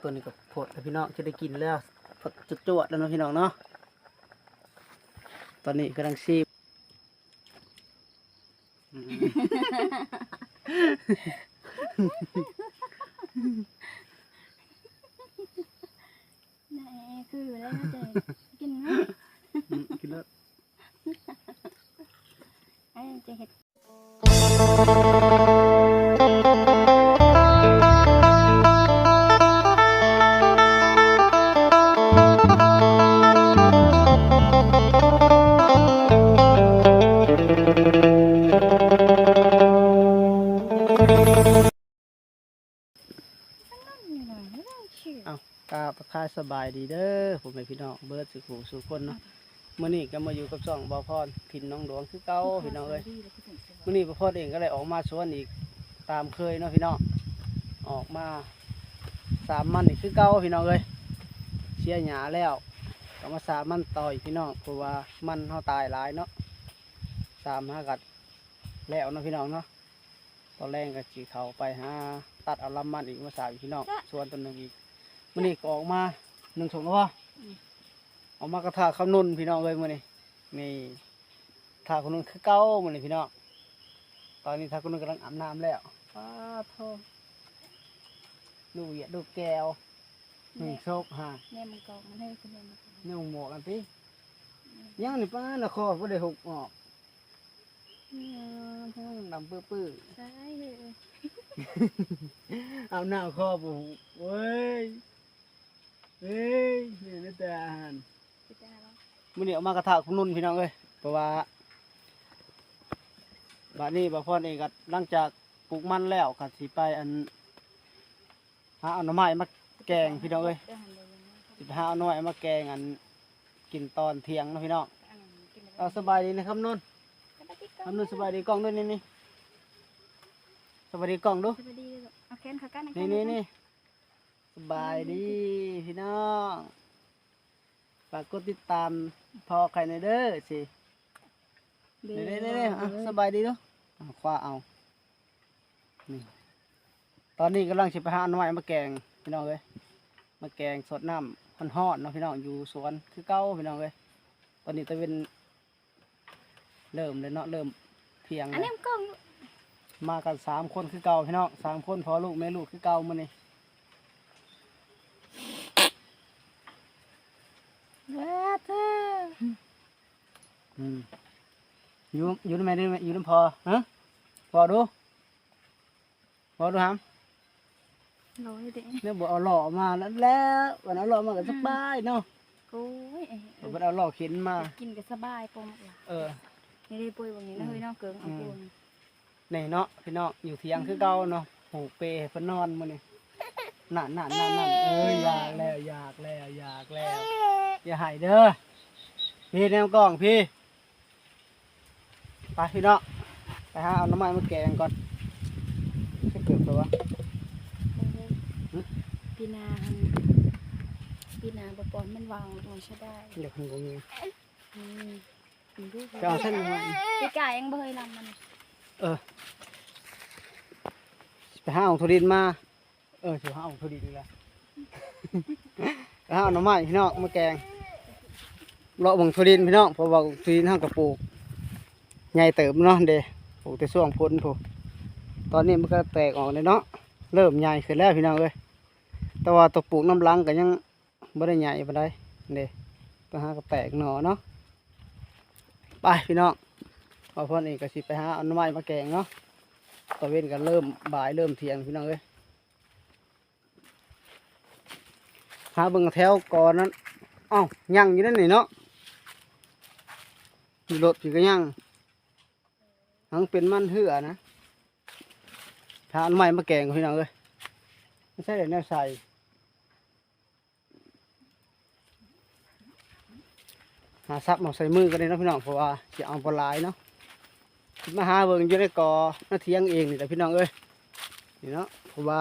ตัวนี้กับผดพี่น้องจะได้กินแล้วผดจุดจวดแล้วเนาะพี่น้องเนาะตอนนี้กำลังซีคือแล้วเจ๊กินไหมกินแล้วไอ้เจ๊เห็ดกาประคาสบายดีเด้อผมเป็นพี่น้องเบิร์ดสุขุสุขคนเนาะมื่อนี้ก็มาอยู่กับช่องบ่าวพรถิ่นน้องหลวงคือเก่าพี่น้องเอ้ยมื่อนี้บ่าวพรเองก็เลยออกมาสวนอีกตามเคยเนาะพี่น้องออกมา3 มันอีกคือเก่าพี่น้องเอ้ยเสียหญ้าแล้วก็มา3 มันต่ออีกพี่น้องเพราะว่ามันเขาตายหลายเนาะ5 กัดแล้วเนาะพี่น้องเนาะตอนแรกก็จีเขาไปหาตัดเอาลำมันอีกมา3อีกพี่น้องสวนต้นนึงอีกมื่อนี้ก็ออกมา1 ถุงแล้ววะออกมากระถาข้าวนุ่นพี่น้องเลยมื่อนี้นี่ถาข้าวนุ่นคือเก้ามื่อนี้พี่น้องตอนนี้ถาข้าวนุ่นกำลังอาบน้ำแล้วป้าโทดูเหยียดดูแก้วโชคฮะเนี่ยมันกองมันให้คุณเนี่ยเนี่ยหมวกกันพี่ยังนี่ป้าน่ะคอก็ได้หกออกดำปื้อใช่เลย เอาหน้าคอผมเว้ยนี่นี่แต่อาหารมื่อนี้ออกมากระถาข้าวนุ่นพี่น้องเลยเพราะว่าบ้านนี้บ่าวพรเองก็หลังจากปลูกมันแล้วก็สิไปหาเอาหน่อไม้มาแกงพี่น้องเอ้ยสิหาเอาหน่อไม้มาแกงกินตอนเที่ยงนะพี่น้องเอาสบายดีนะครับนุ่นนุ่นสบายดีกล้องด้วยนี่สบายดีกล้องดูสบายดีเลยเอาแขนขากันนี่สบายดีพี่น้องฝากกดติดตามพอใครในเด้อสินี่สบายดีเนาะคว้าเอานี่ตอนนี้กำลังสิไปหาหน่อไม้มาแกงพี่น้องเลยมาแกงสดน้ำฮ้อนๆเนาะพี่น้องอยู่สวนคือเก่าพี่น้องเลยตอนนี้ตะเวนเริ่มเลยเนาะเริ่มเที่ยงเลยมากัน3 คนคือเก่าพี่น้อง3 คนพอลูกแม่ลูกคือเก่ามื้อนี้อยู่ในแม่ดูอยู่ในพอฮะพอดูครับเนี่ยบอกเอาหล่อมาแล้ววันเอาหล่อมาก็สบายเนาะโอ้ยวันเอาหล่อเข็นมากินก็สบายปมนี่ได้ป่วยแบบนี้นะเฮ้ยน้องเกิงเอาปูนนี่เนาะพี่น้องอยู่เถียงคือเก่าเนาะผูกเปย์เพิ่นนอนมื้อนี้นั่นอยากแล้วอย่าหายเด้อพี่แนวกล้องพี่ไปพี่น้องไปหาเอาน้ำมันมาแกงก่อนจะเกิดตัวปีนาบปอนมันวางมันใช้ได้เดี๋ยวคุณก็มีจะเอาเส้นมันพี่กายยังเบยลำมันไปหาเอาทุดินมาถือหาเอาทุดินเลยไปหาเอาน้ำมันพี่น้องมาแกงเลาะบังทุดินพี่น้องเพราะว่าทุดินห้างกระปูกใหญ่เติบเนาะเด้ปลูกแต่ช่วงพ้นถูกตอนนี้มันก็แตกออกเลยเนาะเริ่มใหญ่ขึ้นแล้วพี่น้องเอ้ยแต่ว่าตัวปลูกน้ำลังก็ยังไม่ได้ใหญ่ปานใดเด้ไปหาก็แตกหน่อเนาะไปพี่น้องพอพ่อนี่ก็สิไปหาเอาหน่อไม้มาแกงเนาะตะเวนก็เริ่มบ่ายเริ่มเที่ยงพี่น้องเอ้ยหาเบิ่งแถวก่อนนั้นยั่งอยู่นั่นนี่เนาะมีรถพี่ก็ยั่งทั้งเป็นมันเหือนะหาหน่อไม้มาแกงพี่น้องเอ้ยไม่ใช่เดี๋ยวแนวใส่หาซับมาใส่มือกันเลยนะพี่น้องเพราะว่าจะเอาปลายเนาะมาหาเบิ่งอยู่ในกอหน้าเทียงเองนี่แต่พี่น้องเอ้ยนี่เนาะเพราะว่า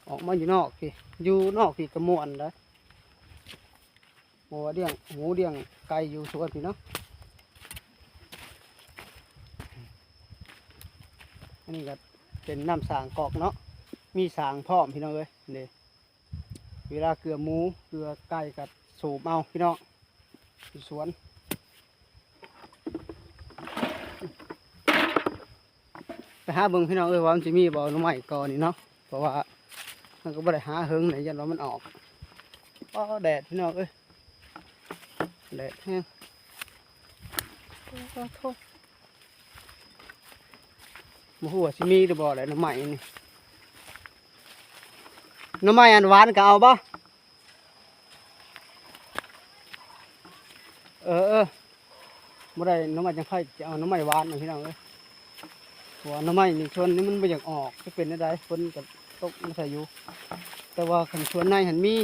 ออกมาอยู่นอกพี่อยู่นอกพี่กระมวลเลยหัวเดี่ยงหมูเดี่ยงไก่อยู่สวนพี่เนาะอันนี้ก็เป็นน้ำสางกอกเนาะมีสางพร้อมพี่น้องเอ้ยนี่ เวลาเกลือหมูเกลือไก่กับสูบเอาพี่น้องอยู่สวนไปหาเบิ่งพี่น้องว่ามันจะมีบ่อหน่อไม้ก่อนนี่เนาะเพราะว่ามันก็บ่ได้หาเฮิงไหนยันว่ามันออกก็แดดพี่น้องแดดแห้งโทษมาหัวสิมีหรือบ่อะไรหน่อไม้นี่หน่อไม้อันหวานก็เอาบ่บ่ได้หน่อไม้จังไผจะเอาหน่อไม้หวานนะพี่น้องหัวหน่อไม้นี่ชวนนี่มันบ่อยากออกจะเป็นได้ฝนก็ตกมาใส่อยู่แต่ว่าคันชวนในหันมี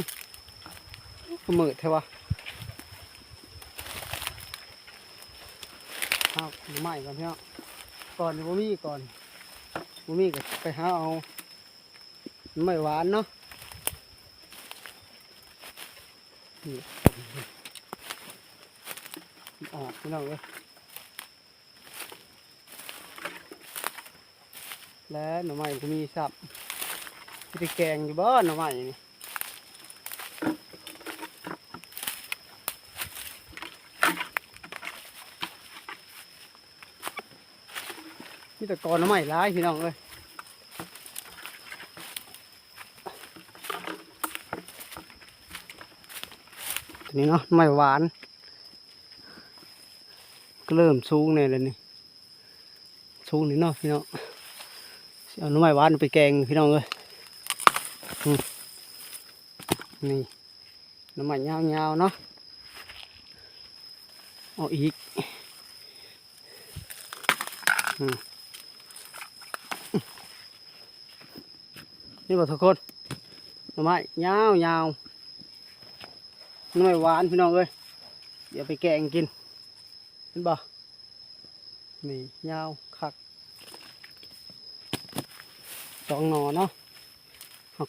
ก็มืดแท้ว่าเอาหน่อไม้ก่อนพี่น้องก่อนนี่บ่มีก่อนบ่มีก็ไปหาเอาหน่อไม้หวานเนาะนี่ออกพี่น้องแล้วหน่อไม้ก็มีสับที่แกงอยู่บ้านหน่อไม้นี่มีแต่กอหน่อไม้ร้ายพี่น้องตัวนี้เนาะหน่อไม้หวานก็เริ่มสูงเลยนี่สูงนี่เนาะพี่น้องเอาหน่อไม้หวานไปแกงพี่น้องนี่หน่อไม้ยาวๆเนาะเอาอีกนี่บอกทุกคนหน่อไม้ยาวหน่อไม้หวานพี่น้องเดี๋ยวไปแกงกินเห็นบ่นี่ยาวคักสองหน่อเนาะหัก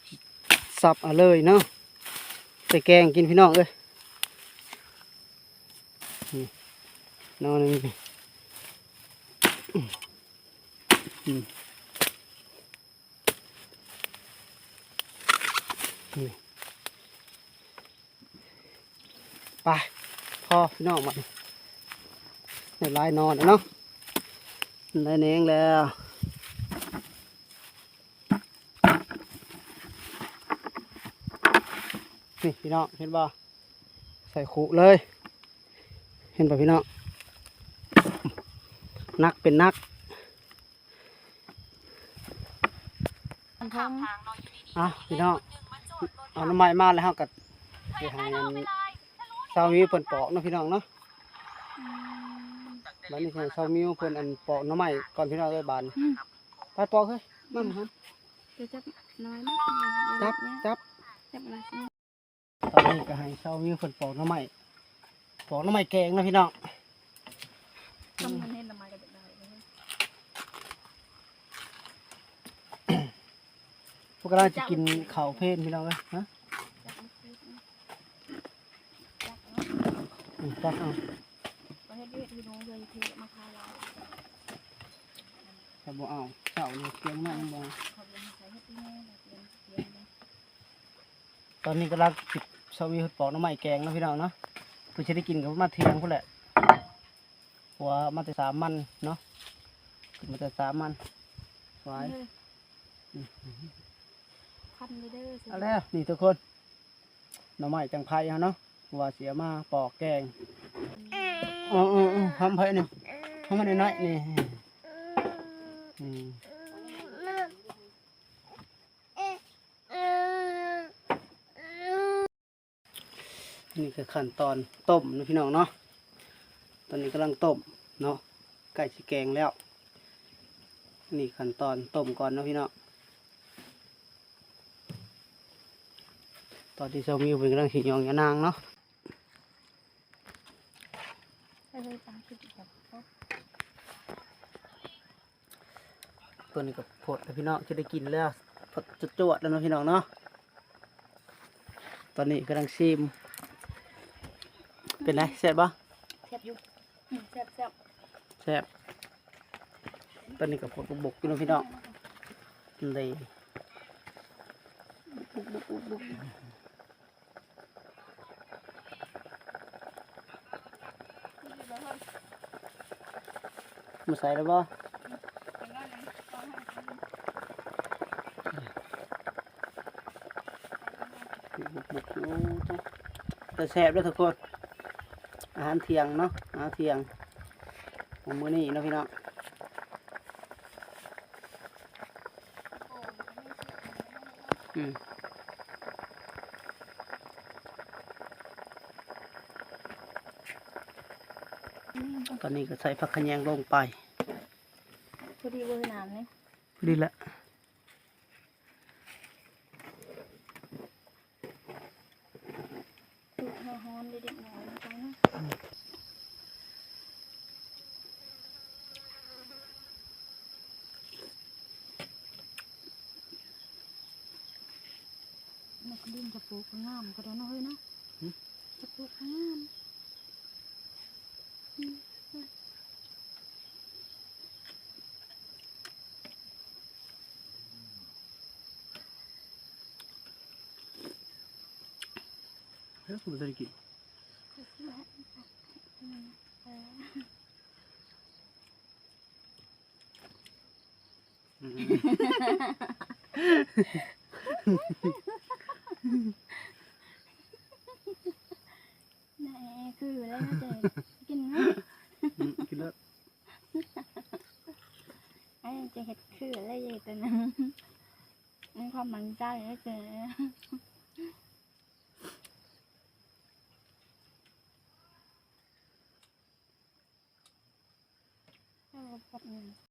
สับเอาเลยเนาะใส่แกงกินพี่น้องนี่หน่อหนึ่งไปพ่อพี่น้องมาในลายนอนเนาะได้เน้งแล้วนี่พี่น้องเห็นบ่ใส่ขู่เลยเห็นป่ะพี่น้องนักเป็นนักพี่น้องเอาน้ำไม้มาแล้วเขากัดไปหาเงินเสามิวเพิ่นปอกเนาะพี่น้องเนาะบ้านนี้ใช่เสามิวเพิ่นอันปอกน้ำไม้ก่อนพี่น้องบานไปปอกเลยมาครับจับน้อยนะจับอะไรตอนนี้ก็ให้เสามิวเพิ่นปอกน้ำไม้แกงนะพี่น้องทำมันให้น้ำไม้ก็ได้พวกเราจะกินข้าวเพลนพี่น้องฮะจักเอาแต่บ่เอาเสาเนี่ยเกียงมากบ่ตอนนี้ก็รักจิบเสามีปอกน้ำไม้แกงนะพี่น้องเนาะเพื่อจะได้กินกับมาเทียงพุ่นแหละหัวมาแต่3 มันเนาะมาแต่3 มันสวยเอาแล้วนี่ทุกคนหน่อไม้จังไพ่เนาะว่าเสียมาปอกแกงทำไพ่นี่ทำมันน้อยนี่นี่คือขั้นตอนต้มนะพี่น้องเนาะตอนนี้กำลังต้มเนาะใกล้สิแกงแล้วนี่ขั้นตอนต้มก่อนนะพี่น้องตอนที่เรามีเป็นกำลังขีดยองยานางเนาะตัวนี้กับผดพี่น้องจะได้กินแล้วผดจวดแล้วนะพี่น้องเนาะตอนนี้กำลังชิมเป็นไรแซ่บปะแซ่บอยู่แซ่บตอนนี้กับผดบกอยู่นะพี่น้องเลย มาใส่แล้วบ่บุกๆโอ้จ้ะแต่แซ่บเด้วยทุกคนอาหารเที่ยงเนาะอาหารเที่ยงของมื้อนี้เนาะพี่น้องอืมตอนนี้ก็ใส่ผักขะแยงลงไป พอดีเบอร์น้ำเนี่ย พอดีละ ตุกหัวหอมเด็กๆหน่อยนะจ๊ะนะนักดินจะปลูกงามก็ได้เนาะเฮ้ยเนาะจะปลูกงาม เฮ้ยคุณจะได้กินอืม นี่คืออะไรนะเจ๊กินนะ กินแล้ว ไอ้เจ๊เห็ดคืออะไรเจ๊ตัวนั้นมีความมั่นใจนะเจ๊แบบนึง